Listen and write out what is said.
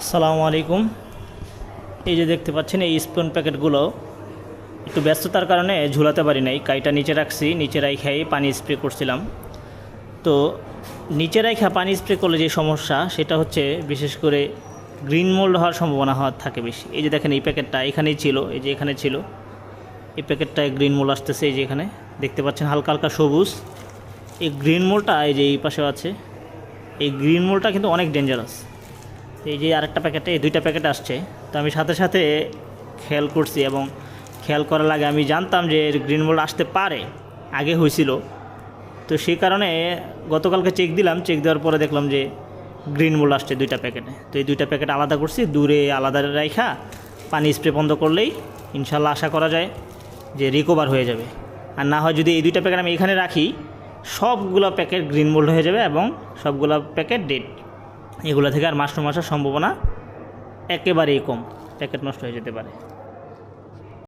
আসসালামু আলাইকুম। এই যে দেখতে পাচ্ছেন এই স্পুন প্যাকেটগুলো একটু ব্যস্ততার কারণে ঝুলাতে পারি নাই, কাইটা নিচে রাখছি, নিচে রাখাই পানি স্প্রে করছিলাম। তো নিচে রাখা পানি স্প্রে করলে যে সমস্যা সেটা হচ্ছে বিশেষ করে গ্রিন মোল্ড হওয়ার সম্ভাবনা থাকে বেশি। এই যে দেখেন এই প্যাকেটটা এখানেই ছিল, এই যে এখানে ছিল, এই প্যাকেটটায় গ্রিন মোল্ড আসতেছে। এই যে এখানে দেখতে পাচ্ছেন হালকা হালকা সবুজ, এই গ্রিন মোল্ডটা এই যে এই পাশেও আছে। এই গ্রিন মোল্ডটা কিন্তু অনেক ডেঞ্জারাস। এই যে আরেকটা প্যাকেটে, এই দুইটা প্যাকেট আসছে। তো আমি সাথে সাথে খেয়াল করছি, এবং খেয়াল করার আগে আমি জানতাম যে গ্রিন মোল্ড আসতে পারে, আগে হয়েছিল। তো সেই কারণে গতকালকে চেক দিলাম, চেক দেওয়ার পরে দেখলাম যে গ্রিন মোল্ড আসছে দুইটা প্যাকেটে। তো এই দুইটা প্যাকেট আলাদা করছি, দূরে আলাদা রাখা পানি স্প্রে বন্ধ করলেই ইনশাল্লাহ আশা করা যায় যে রিকভার হয়ে যাবে। আর না হয় যদি এই দুইটা প্যাকেট আমি এখানে রাখি, সবগুলো প্যাকেট গ্রিন মোল্ড হয়ে যাবে এবং সবগুলো প্যাকেট ডেড। এগুলো থেকে আর মাশরুম আসার সম্ভাবনা একেবারেই কম, প্যাকেট নষ্ট হয়ে যেতে পারে।